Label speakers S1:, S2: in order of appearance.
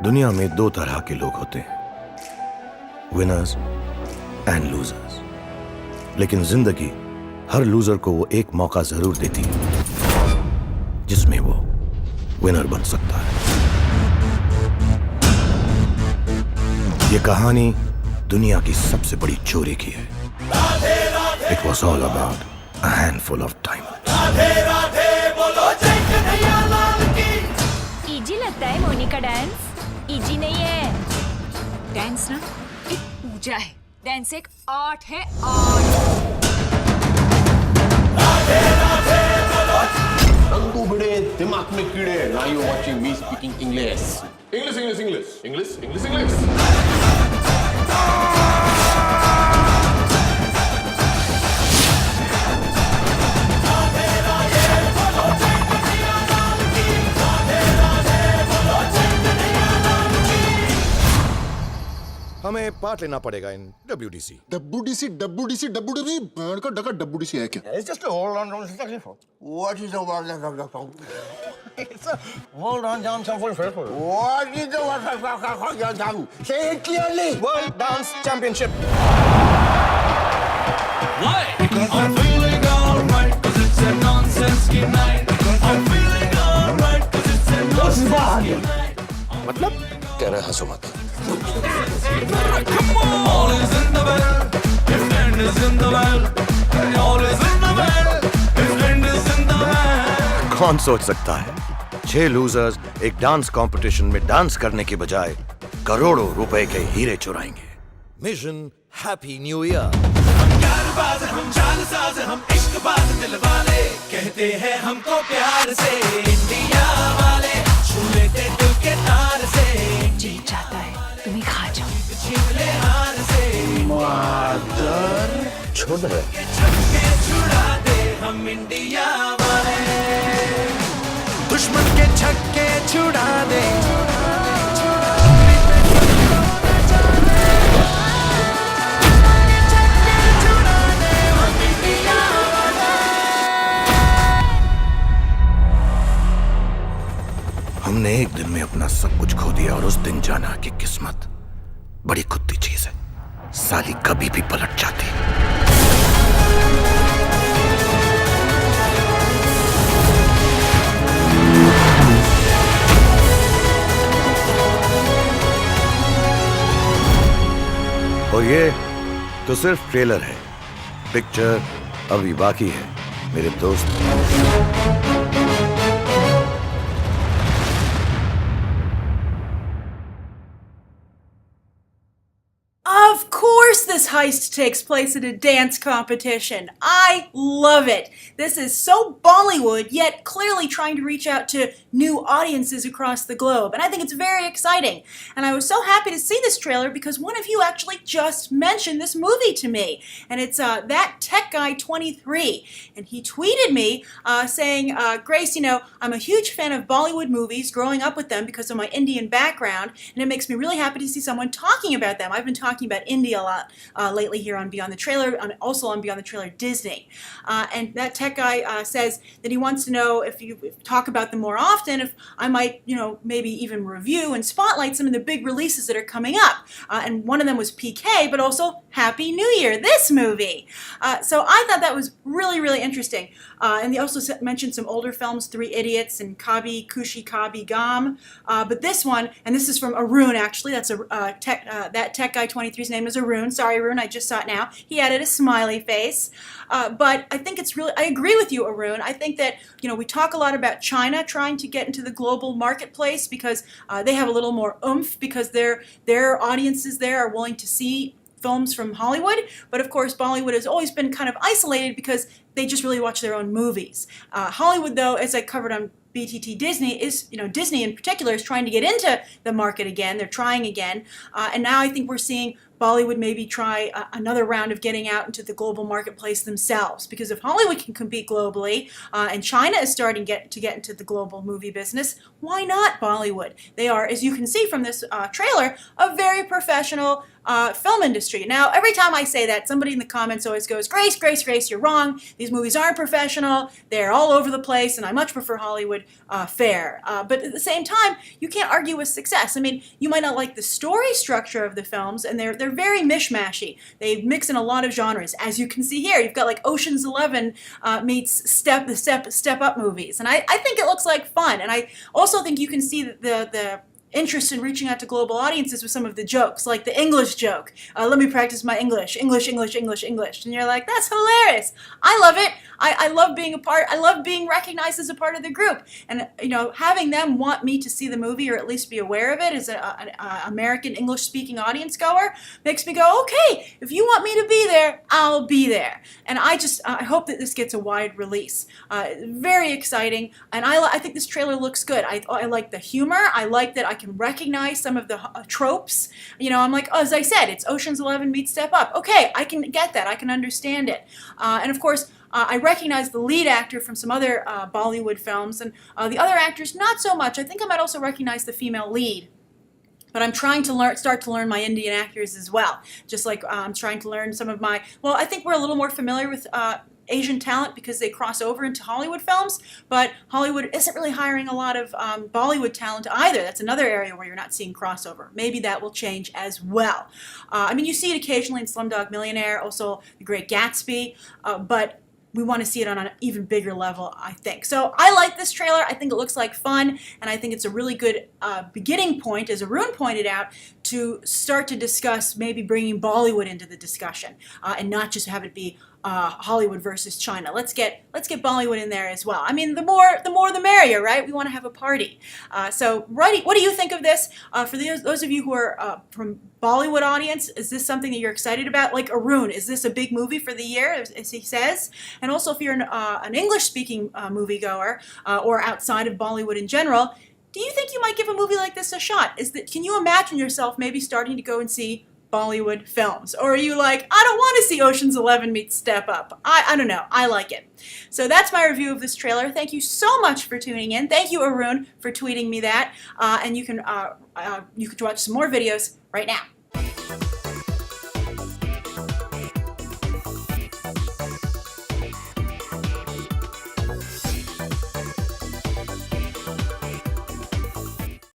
S1: दुनिया में दो तरह के लोग होते हैं, विनर्स एंड लूजर्स। लेकिन जिंदगी हर लूजर को वो एक मौका जरूर देती है जिसमें वो विनर बन सकता है। ये कहानी दुनिया की सबसे बड़ी चोरी की है। It was all about a handful of diamonds. Radhe Radhe बोलो जय कन्हैया लाल की।
S2: इजी लगता है मोनी का डांस? इजी नहीं है। डांस ना एक पूजा है, डांस एक आर्ट है, आर्ट।
S3: राधे राधे बोलो। रंगू बड़े दिमाग में कीड़े। Now you watching me speaking English. English, English, English, English, English, English.
S1: हमें पार्ट लेना पड़ेगा इन WDC।
S4: WDC बैंड का डका WDC है क्या?
S5: It's just a hold on Johnson for. What is the word of the It's a hold on Johnson for. What is the word of Johnson? Say it clearly.
S1: World Dance Championship।
S6: Why? Because I'm feeling alright, 'cause it's a nonsense night. I'm feeling alright, 'cause it's a nonsense night.
S1: मतलब कह रहे हंसो मत।
S6: All is in the bell, if end is in the bell. All is in the bell, if end is in the bell.
S1: कौन सोच सकता है 6 losers एक डांस कंपटीशन में डांस करने के बजाय करोड़ों रुपए के हीरे चुराएंगे। Mission happy new year.
S6: हम यारबाज, हम जानसाज, हम इश्कबाज दिल वाले, कहते हैं हमको प्यार से इंडिया वाले, छू लेते दिल के तार से।
S2: जी चाहता है तुम्हें खा जाओ।
S6: छीन ले हार से
S3: मादर छोड़ दे।
S6: छक्के छुड़ा दे हम इंडिया वाले, दुश्मन के छक्के छुड़ा दे।
S1: हमने एक दिन में अपना सब कुछ खो दिया और उस दिन जाना कि किस्मत बड़ी कुत्ती चीज है, साली कभी भी पलट जाती। और ये तो सिर्फ ट्रेलर है, पिक्चर अभी बाकी है मेरे दोस्त।
S7: Of course this heist takes place at a dance competition. I love it. This is so Bollywood, yet clearly trying to reach out to new audiences across the globe. And I think it's very exciting. And I was so happy to see this trailer because one of you actually just mentioned this movie to me. And it's That Tech Guy 23. And he tweeted me saying, Grace, you know, I'm a huge fan of Bollywood movies, growing up with them because of my Indian background. And it makes me really happy to see someone talking about them. I've been talking about India a lot lately here on Beyond the Trailer, also on Beyond the Trailer Disney. And that tech guy says that he wants to know if you talk about them more often, if I might, you know, maybe even review and spotlight some of the big releases that are coming up. And one of them was PK, but also Happy New Year, this movie. So I thought that was really, really interesting. And they also mentioned some older films, Three Idiots and Kabhi Khushi Kabhi Gum. But this one, and this is from Arun actually, that's that tech guy 23's name is Arun. Sorry Arun, I just saw it now. He added a smiley face. But I think it's really, I agree with you Arun. I think that, you know, we talk a lot about China trying to get into the global marketplace because they have a little more oomph because their audiences there are willing to see films from Hollywood, but of course Bollywood has always been kind of isolated because they just really watch their own movies. Hollywood, though, as I covered on BTT Disney, is, you know, Disney in particular is trying to get into the market again. They're trying again. And now I think we're seeing Bollywood maybe try another round of getting out into the global marketplace themselves. Because if Hollywood can compete globally, and China is starting to get into the global movie business, why not Bollywood? They are, as you can see from this trailer, a very professional film industry. Now, every time I say that, somebody in the comments always goes, Grace, Grace, Grace, you're wrong. These movies aren't professional. They're all over the place, and I much prefer Hollywood fare. But at the same time, you can't argue with success. I mean, you might not like the story structure of the films, and they're very mishmashy. They mix in a lot of genres. As you can see here, you've got like Ocean's 11 meets Step Up movies. And I think it looks like fun. And I also think you can see the interest in reaching out to global audiences with some of the jokes, like the English joke. Let me practice my English. English, English, English, English. And you're like, that's hilarious. I love it. I love being a part. I love being recognized as a part of the group. And, you know, having them want me to see the movie or at least be aware of it as an American English-speaking audience goer makes me go, okay, if you want me to be there, I'll be there. And I hope that this gets a wide release. Very exciting. And I think this trailer looks good. I like the humor. I like that I can recognize some of the tropes. You know, I'm like, oh, as I said, it's Ocean's 11 meets Step Up. Okay, I can get that. I can understand it. And of course, I recognize the lead actor from some other Bollywood films, and the other actors not so much. I think I might also recognize the female lead. But I'm trying to start to learn my Indian actors as well. Just like I'm trying to learn some of my, well, I think we're a little more familiar with Asian talent because they cross over into Hollywood films, but Hollywood isn't really hiring a lot of Bollywood talent either. That's another area where you're not seeing crossover. Maybe that will change as well. I mean, you see it occasionally in Slumdog Millionaire, also The Great Gatsby, but we want to see it on an even bigger level, I think. So I like this trailer. I think it looks like fun, and I think it's a really good beginning point, as Arun pointed out, to start to discuss maybe bringing Bollywood into the discussion and not just have it be Hollywood versus China. Let's get Bollywood in there as well. I mean, the more the merrier, right? We want to have a party. So, Righty, what do you think of this? For those of you who are from Bollywood audience, is this something that you're excited about? Like Arun, is this a big movie for the year, as he says? And also, if you're an English-speaking moviegoer or outside of Bollywood in general, do you think you might give a movie like this a shot? Can you imagine yourself maybe starting to go and see Bollywood films? Or are you like, I don't want to see Ocean's 11 meet Step Up? I don't know. I like it. So that's my review of this trailer. Thank you so much for tuning in. Thank you, Arun, for tweeting me that. And you can watch some more videos right now.